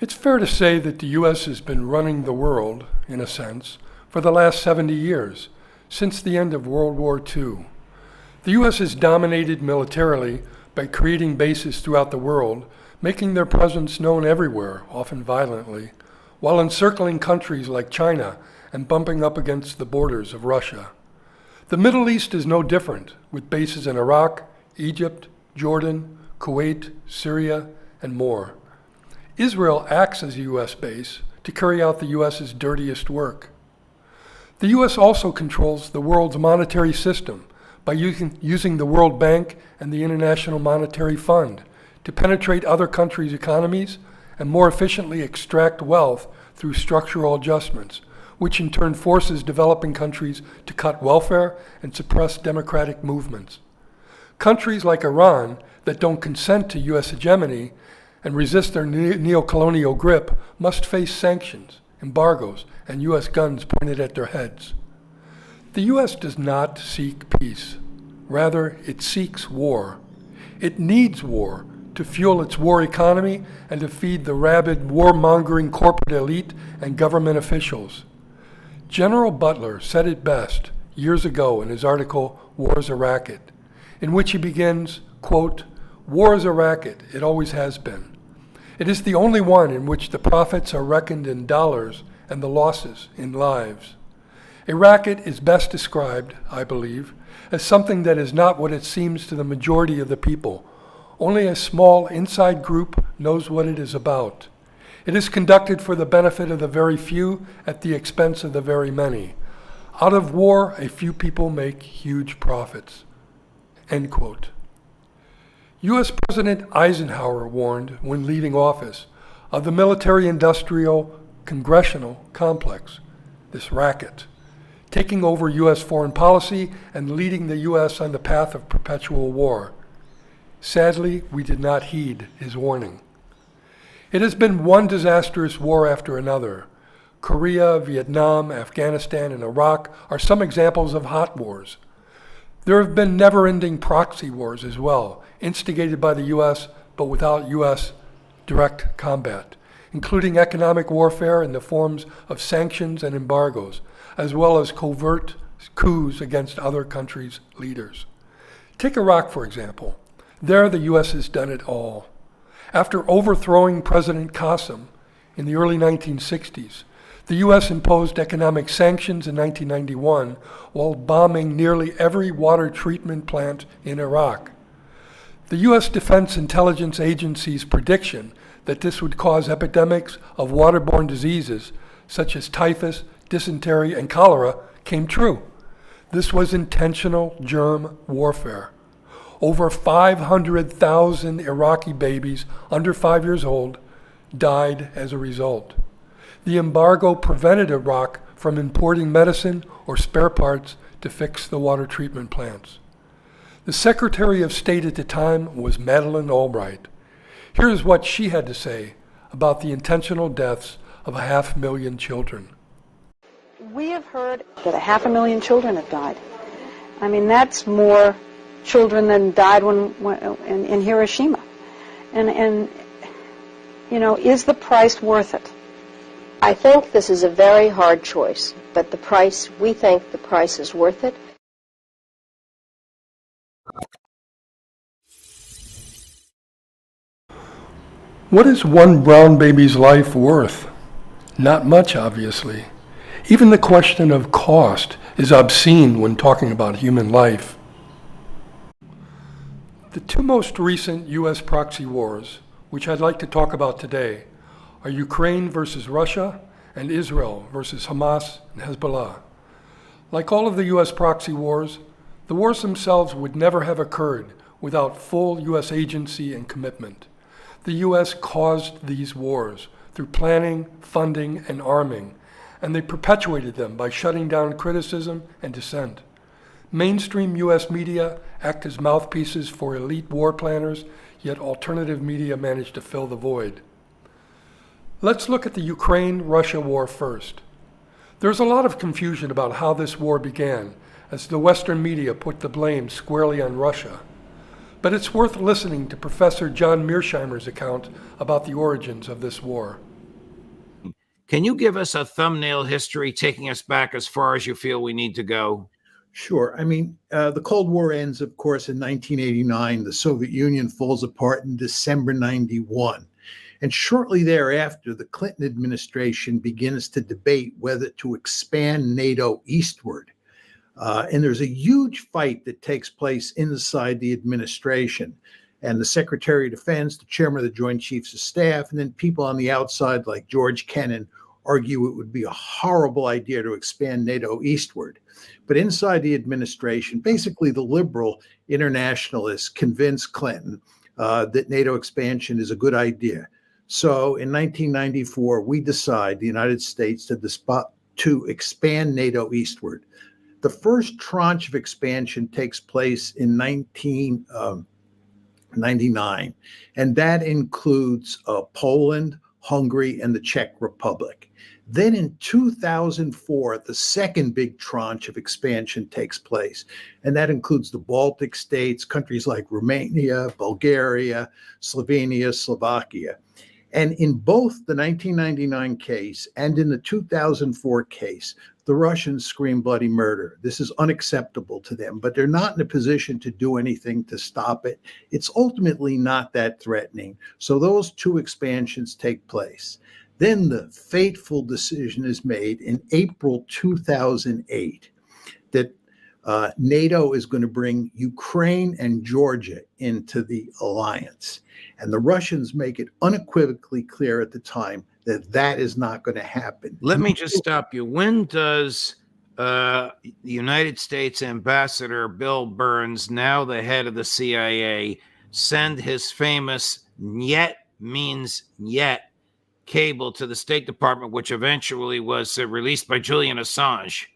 It's fair to say that the U.S. has been running the world, in a sense, for the last 70 years, since the end of World War II. The U.S. has dominated militarily by creating bases throughout the world, making their presence known everywhere, often violently, while encircling countries like China and bumping up against the borders of Russia. The Middle East is no different, with bases in Iraq, Egypt, Jordan, Kuwait, Syria, and more. Israel acts as a U.S. base to carry out the U.S.'s dirtiest work. The U.S. also controls the world's monetary system by using the World Bank and the International Monetary Fund to penetrate other countries' economies and more efficiently extract wealth through structural adjustments, which in turn forces developing countries to cut welfare and suppress democratic movements. Countries like Iran that don't consent to U.S. hegemony and resist their neo-colonial grip must face sanctions, embargoes, and U.S. guns pointed at their heads. The U.S. does not seek peace. Rather, it seeks war. It needs war to fuel its war economy and to feed the rabid, warmongering corporate elite and government officials. General Butler said it best years ago in his article, War is a Racket, in which he begins, quote, "War is a racket, it always has been. It is the only one in which the profits are reckoned in dollars and the losses in lives. A racket is best described, I believe, as something that is not what it seems to the majority of the people. Only a small inside group knows what it is about. It is conducted for the benefit of the very few at the expense of the very many. Out of war, a few people make huge profits." End quote. U.S. President Eisenhower warned, when leaving office, of the military-industrial congressional complex, this racket, taking over U.S. foreign policy and leading the U.S. on the path of perpetual war. Sadly, we did not heed his warning. It has been one disastrous war after another. Korea, Vietnam, Afghanistan, and Iraq are some examples of hot wars. There have been never-ending proxy wars as well, instigated by the U.S. but without U.S. direct combat, including economic warfare in the forms of sanctions and embargoes, as well as covert coups against other countries' leaders. Take Iraq, for example. There, the U.S. has done it all. After overthrowing President Qasem in the early 1960s, the U.S. imposed economic sanctions in 1991 while bombing nearly every water treatment plant in Iraq. The U.S. Defense Intelligence Agency's prediction that this would cause epidemics of waterborne diseases such as typhus, dysentery, and cholera came true. This was intentional germ warfare. Over 500,000 Iraqi babies under 5 years old died as a result. The embargo prevented Iraq from importing medicine or spare parts to fix the water treatment plants. The Secretary of State at the time was Madeleine Albright. Here is what she had to say about the intentional deaths of 500,000 children. We have heard that 500,000 children have died. I mean, that's more children than died in Hiroshima. And you know, is the price worth it? I think this is a very hard choice, but we think the price is worth it. What is one brown baby's life worth? Not much, obviously. Even the question of cost is obscene when talking about human life. The two most recent U.S. proxy wars, which I'd like to talk about today, are Ukraine versus Russia and Israel versus Hamas and Hezbollah. Like all of the U.S. proxy wars, the wars themselves would never have occurred without full U.S. agency and commitment. The U.S. caused these wars through planning, funding, and arming, and they perpetuated them by shutting down criticism and dissent. Mainstream U.S. media act as mouthpieces for elite war planners, yet alternative media manage to fill the void. Let's look at the Ukraine-Russia war first. There's a lot of confusion about how this war began, as the Western media put the blame squarely on Russia. But it's worth listening to Professor John Mearsheimer's account about the origins of this war. Can you give us a thumbnail history taking us back as far as you feel we need to go? Sure. I mean, the Cold War ends, of course, in 1989. The Soviet Union falls apart in December 91. And shortly thereafter, the Clinton administration begins to debate whether to expand NATO eastward. And there's a huge fight that takes place inside the administration. And the Secretary of Defense, the chairman of the Joint Chiefs of Staff, and then people on the outside like George Kennan argue it would be a horrible idea to expand NATO eastward. But inside the administration, basically the liberal internationalists convinced Clinton that NATO expansion is a good idea. So in 1994, we decide, the United States, to expand NATO eastward. The first tranche of expansion takes place in 1999, and that includes Poland, Hungary, and the Czech Republic. Then in 2004, the second big tranche of expansion takes place, and that includes the Baltic states, countries like Romania, Bulgaria, Slovenia, Slovakia. And in both the 1999 case and in the 2004 case, the Russians scream bloody murder. This is unacceptable to them, but they're not in a position to do anything to stop it. It's ultimately not that threatening. So those two expansions take place. Then the fateful decision is made in April 2008 that NATO is going to bring Ukraine and Georgia into the alliance. And the Russians make it unequivocally clear at the time that that is not going to happen. Let me just stop you. When does the United States Ambassador Bill Burns, now the head of the CIA, send his famous "Nyet means yet" cable to the State Department, which eventually was released by Julian Assange?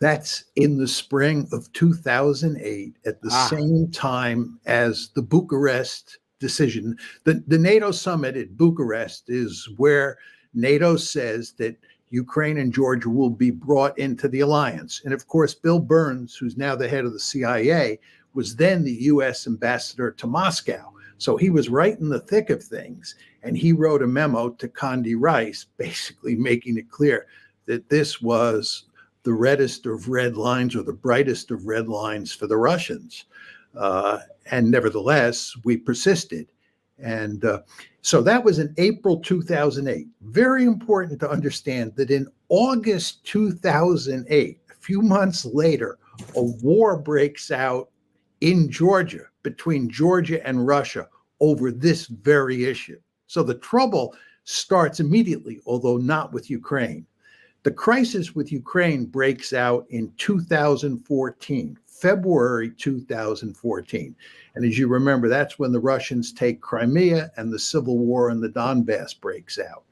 That's in the spring of 2008, at the same time as the Bucharest decision. The NATO summit at Bucharest is where NATO says that Ukraine and Georgia will be brought into the alliance. And of course, Bill Burns, who's now the head of the CIA, was then the U.S. ambassador to Moscow. So he was right in the thick of things. And he wrote a memo to Condi Rice, basically making it clear that this was the reddest of red lines, or the brightest of red lines for the Russians. And nevertheless, we persisted. And so that was in April 2008. Very important to understand that in August 2008, a few months later, a war breaks out in Georgia, between Georgia and Russia, over this very issue. So the trouble starts immediately, although not with Ukraine. The crisis with Ukraine breaks out in 2014, February 2014. And as you remember, that's when the Russians take Crimea and the civil war in the Donbass breaks out.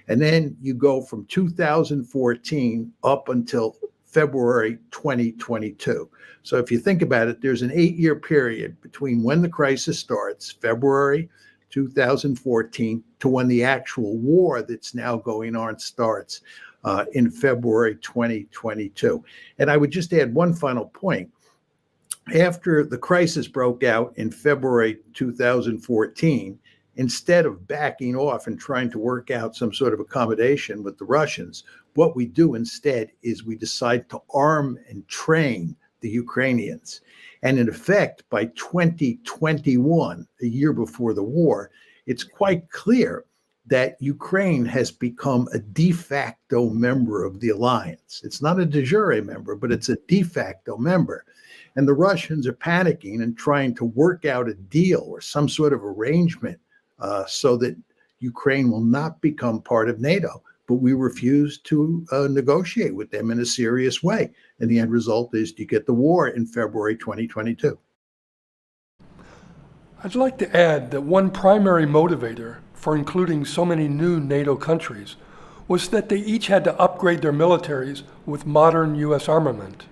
And then you go from 2014 up until February 2022. So if you think about it, there's an 8-year period between when the crisis starts, February 2014, to when the actual war that's now going on starts in February 2022. And I would just add one final point. After the crisis broke out in February 2014, instead of backing off and trying to work out some sort of accommodation with the Russians, what we do instead is we decide to arm and train the Ukrainians. And in effect, by 2021, a year before the war, it's quite clear that Ukraine has become a de facto member of the alliance. It's not a de jure member, but it's a de facto member. And the Russians are panicking and trying to work out a deal or some sort of arrangement so that Ukraine will not become part of NATO. But we refuse to negotiate with them in a serious way. And the end result is you get the war in February 2022. I'd like to add that one primary motivator for including so many new NATO countries was that they each had to upgrade their militaries with modern U.S. armament.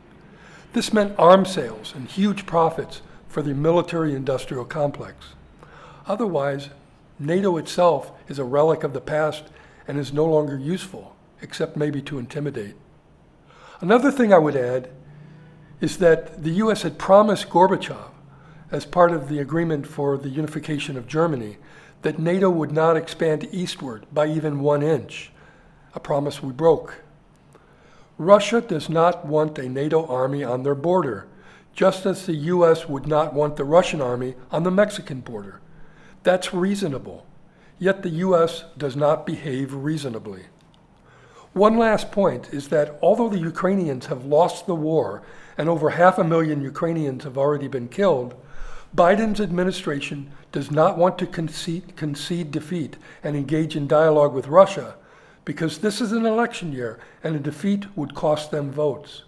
This meant arms sales and huge profits for the military-industrial complex. Otherwise, NATO itself is a relic of the past and is no longer useful, except maybe to intimidate. Another thing I would add is that the U.S. had promised Gorbachev as part of the agreement for the unification of Germany, that NATO would not expand eastward by even 1 inch, a promise we broke. Russia does not want a NATO army on their border, just as the U.S. would not want the Russian army on the Mexican border. That's reasonable, yet the U.S. does not behave reasonably. One last point is that although the Ukrainians have lost the war and over 500,000 Ukrainians have already been killed, Biden's administration does not want to concede defeat and engage in dialogue with Russia because this is an election year and a defeat would cost them votes.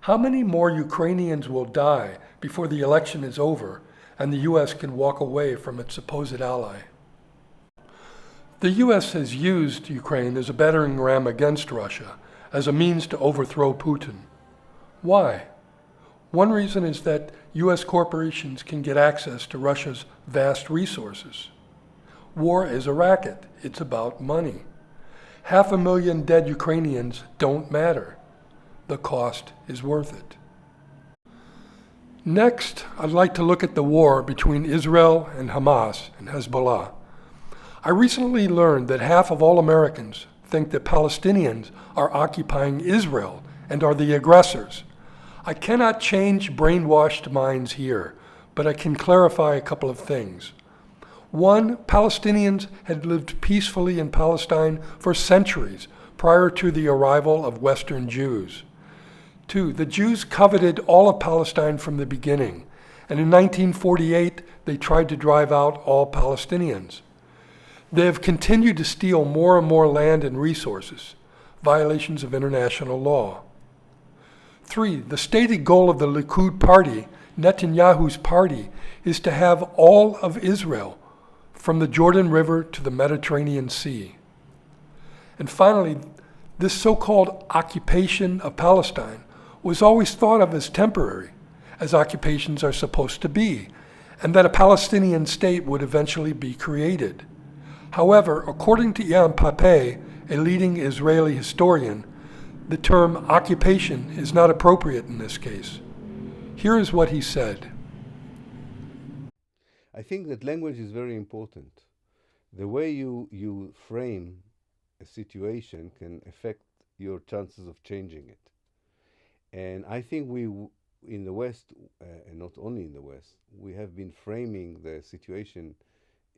How many more Ukrainians will die before the election is over and the U.S. can walk away from its supposed ally? The U.S. has used Ukraine as a battering ram against Russia, as a means to overthrow Putin. Why? One reason is that U.S. corporations can get access to Russia's vast resources. War is a racket. It's about money. 500,000 dead Ukrainians don't matter. The cost is worth it. Next, I'd like to look at the war between Israel and Hamas and Hezbollah. I recently learned that half of all Americans think that Palestinians are occupying Israel and are the aggressors. I cannot change brainwashed minds here, but I can clarify a couple of things. One, Palestinians had lived peacefully in Palestine for centuries prior to the arrival of Western Jews. Two, the Jews coveted all of Palestine from the beginning, and in 1948 they tried to drive out all Palestinians. They have continued to steal more and more land and resources, violations of international law. Three, the stated goal of the Likud party, Netanyahu's party, is to have all of Israel, from the Jordan River to the Mediterranean Sea. And finally, this so-called occupation of Palestine was always thought of as temporary, as occupations are supposed to be, and that a Palestinian state would eventually be created. However, according to Ian Pape, a leading Israeli historian, the term occupation is not appropriate in this case. Here is what he said. I think that language is very important. The way you frame a situation can affect your chances of changing it. And I think we, in the West, and not only in the West, we have been framing the situation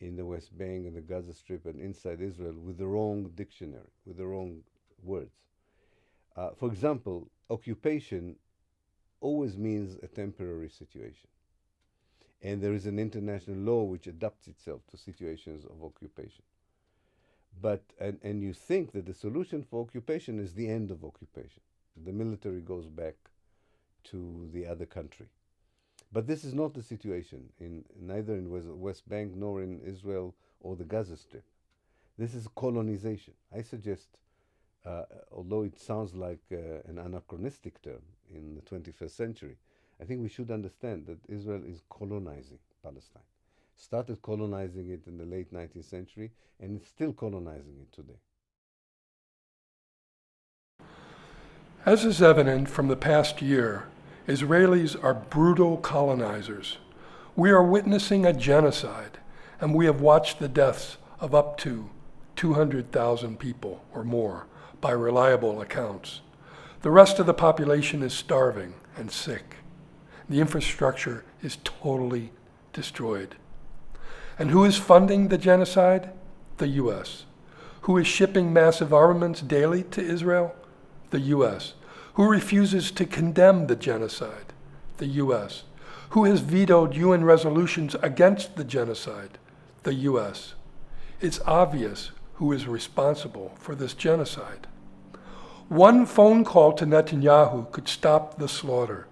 in the West Bank and the Gaza Strip and inside Israel with the wrong dictionary, with the wrong words. For example, occupation always means a temporary situation. And there is an international law which adapts itself to situations of occupation. But, and you think that the solution for occupation is the end of occupation. The military goes back to the other country. But this is not the situation, neither in West Bank nor in Israel or the Gaza Strip. This is colonization. I suggest, although it sounds like an anachronistic term in the 21st century, I think we should understand that Israel is colonizing Palestine. Started colonizing it in the late 19th century and it's still colonizing it today. As is evident from the past year, Israelis are brutal colonizers. We are witnessing a genocide, and we have watched the deaths of up to 200,000 people or more by reliable accounts. The rest of the population is starving and sick. The infrastructure is totally destroyed. And who is funding the genocide? The U.S. Who is shipping massive armaments daily to Israel? The U.S. Who refuses to condemn the genocide? The U.S. Who has vetoed UN resolutions against the genocide? The U.S. It's obvious who is responsible for this genocide. One phone call to Netanyahu could stop the slaughter,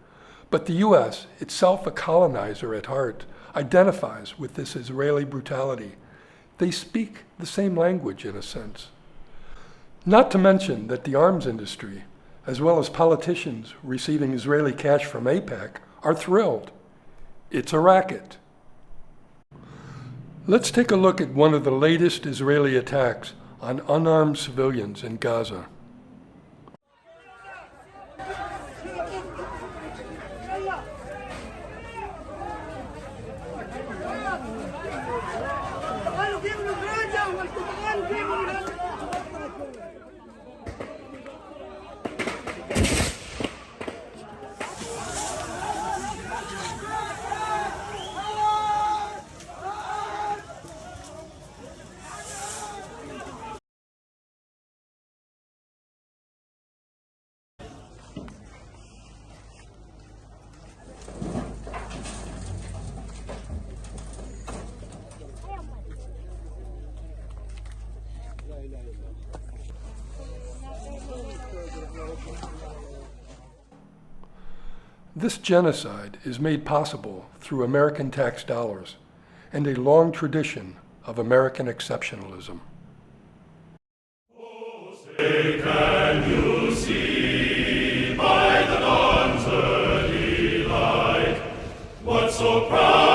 but the U.S., itself a colonizer at heart, identifies with this Israeli brutality. They speak the same language in a sense. Not to mention that the arms industry, as well as politicians receiving Israeli cash from AIPAC, are thrilled. It's a racket. Let's take a look at one of the latest Israeli attacks on unarmed civilians in Gaza. This genocide is made possible through American tax dollars and a long tradition of American exceptionalism. Can you see by the dawn's early light what so proud